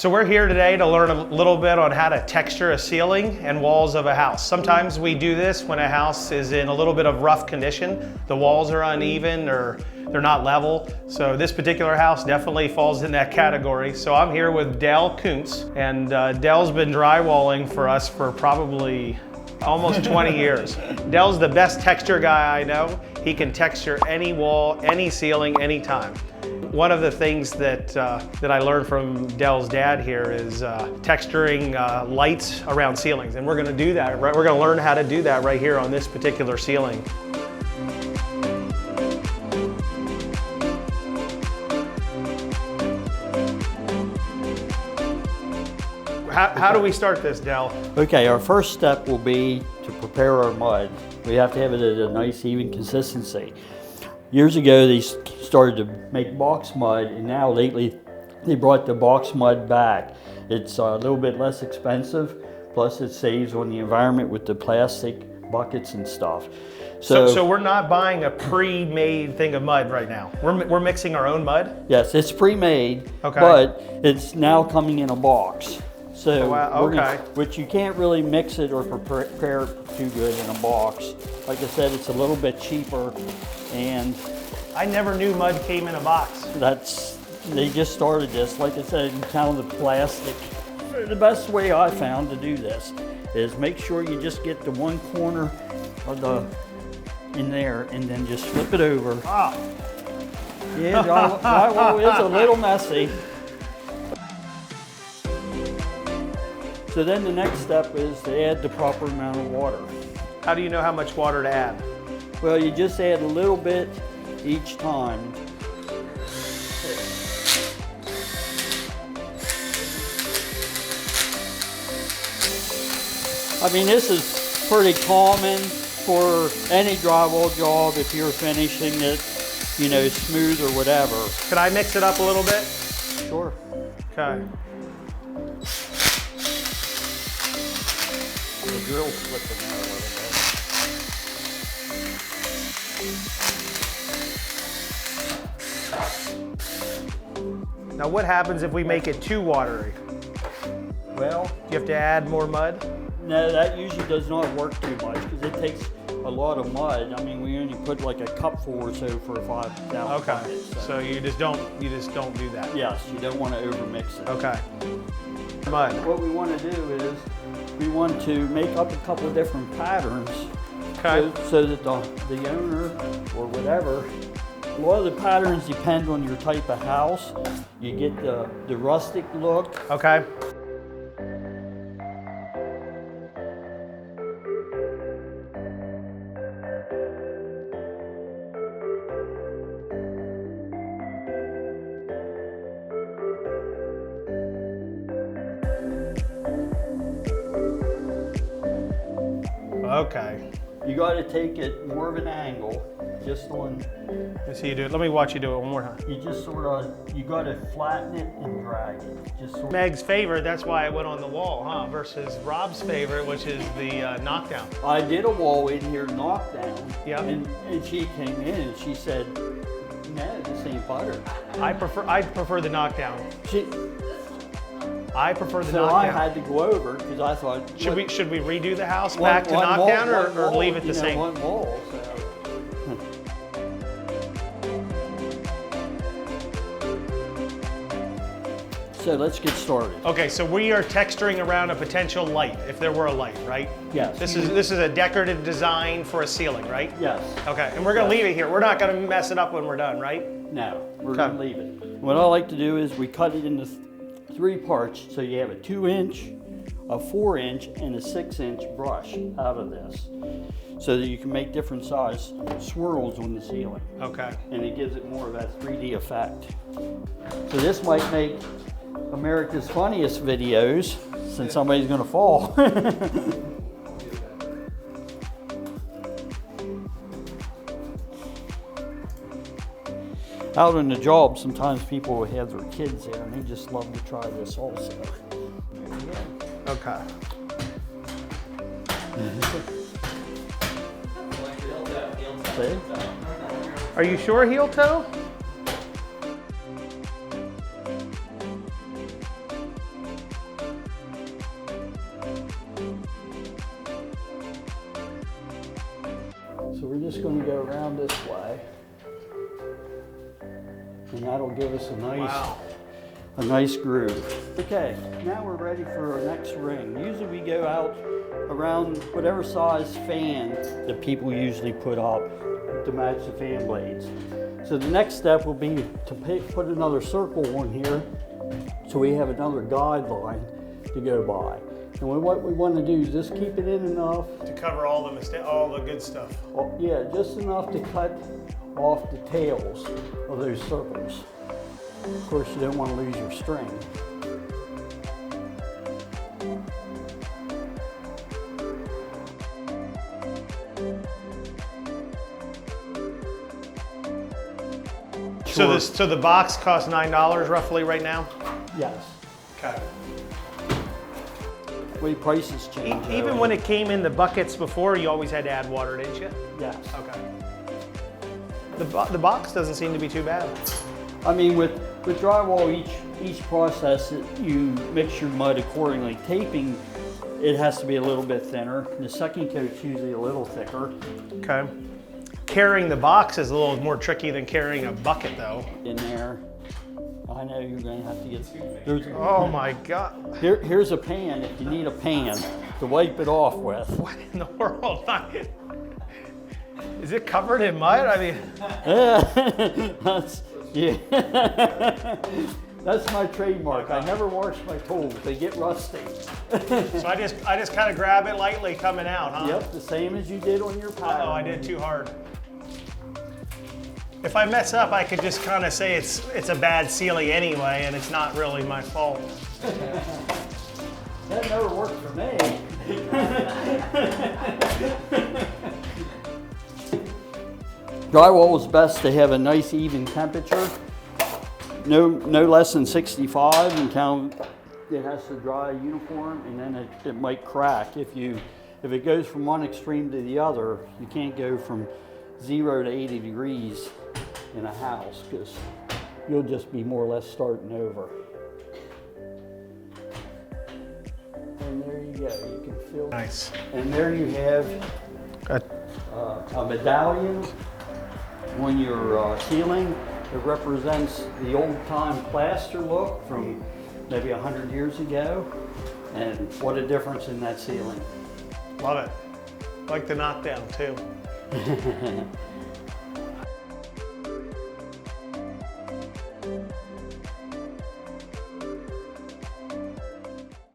So we're here today to learn a little bit on how to texture a ceiling and walls of a house. Sometimes we do this when a house is in a little bit of rough condition. The walls are uneven or they're not level. So this particular house definitely falls in that category. So I'm here with Dale Kuntz, and Dale's been drywalling for us for probably almost 20 years. Dale's the best texture guy I know. He can texture any wall, any ceiling, anytime. One of the things that I learned from Dale's dad here is texturing lights around ceilings, and we're going to do that. Right? We're going to learn how to do that right here on this particular ceiling. How do we start this, Dale? Okay, our first step will be to prepare our mud. We have to have it at a nice even consistency. Years ago, they started to make box mud, and now lately they brought the box mud back. It's a little bit less expensive, plus it saves on the environment with the plastic buckets and stuff. So we're not buying a pre-made thing of mud right now. We're mixing our own mud? Yes, it's pre-made, okay, but it's now coming in a box. So, oh, wow. Okay. Which you can't really mix it or prepare it too good in a box. Like I said, it's a little bit cheaper, and I never knew mud came in a box. They just started this. Like I said, kind of the plastic. The best way I found to do this is make sure you just get the one corner of in there, and then just flip it over. Ah. Yeah, drywall is a little messy. So then the next step is to add the proper amount of water. How do you know how much water to add? Well, you just add a little bit each time. I mean, this is pretty common for any drywall job if you're finishing it, you know, smooth or whatever. Could I mix it up a little bit? Sure. Okay. The drill slipping out a little bit. Now what happens if we make it too watery? Well, do you have to add more mud? No, that usually does not work too much because it takes a lot of mud. I mean, we only put like a cupful or so for 5 gallon Okay. buckets, So you just don't do that. Yes, you don't want to overmix it. Okay. Mud. What we want to do is we want to make up a couple of different patterns, okay, so that the owner or whatever, a lot of the patterns depend on your type of house. You get the rustic look. Okay. Okay. You got to take it more of an angle, just on. Let's see you do it. Let me watch you do it one more time. You just sort of, you got to flatten it and drag it. Just sort of. Meg's favorite, that's why it went on the wall, huh? Versus Rob's favorite, which is the knockdown. I did a wall in here knockdown. Yeah. And she came in and she said, no, this ain't butter. I prefer the knockdown. I prefer the so knockdown. I had to go over because I thought, should we redo the house back to knockdown or leave it the same? One wall. So let's get started. Okay, so we are texturing around a potential light, if there were a light, right? Yes. This is a decorative design for a ceiling, right? Yes. Okay, and we're gonna leave it here. We're not gonna mess it up when we're done, right? No, we're gonna leave it. What I like to do is we cut it into 3 parts, so you have a 2-inch, a 4-inch, and a 6-inch brush out of this, so that you can make different size swirls on the ceiling. Okay. And it gives it more of that 3D effect. So this might make America's Funniest videos, since somebody's gonna fall. Out on the job, sometimes people will have their kids there, and they just love to try this also. There you go. Okay. See? Are you sure heel toe? just going to go around this way. And that'll give us a nice groove. Okay, now we're ready for our next ring. Usually we go out around whatever size fan that people usually put up to match the fan blades. So the next step will be to put another circle on here so we have another guideline to go by. And what we want to do is just keep it in enough to cover all the good stuff. Yeah, just enough to cut off the tails of those circles. Of course, you don't want to lose your string. So the box costs $9 roughly right now? Yes. Okay. Way prices change. Even when it came in the buckets before, you always had to add water, didn't you? Yes. Okay. The box doesn't seem to be too bad. I mean, with drywall, each process, you mix your mud accordingly. Taping, it has to be a little bit thinner. The second coat's usually a little thicker. Okay. Carrying the box is a little more tricky than carrying a bucket, though. In there, I know you're going to have to get. Oh my God! Here's a pan if you need a pan to wipe it off with. What in the world? Is it covered in mud? I mean, that's my trademark. I never wash my tools; they get rusty. So I just kind of grab it lightly coming out, huh? Yep, the same as you did on your pattern. Oh, I did too hard. If I mess up, I could just kind of say it's a bad sealing anyway, and it's not really my fault. That never worked for me. Drywall is best to have a nice even temperature. No less than 65 until it has to dry uniform, and then it might crack. If it goes from one extreme to the other, you can't go from 0 to 80 degrees in a house, because you'll just be more or less starting over. And there you go, you can feel. Nice. And there you have a medallion on your ceiling. It represents the old-time plaster look from maybe 100 years ago, and what a difference in that ceiling. Love it. I like the knockdown too.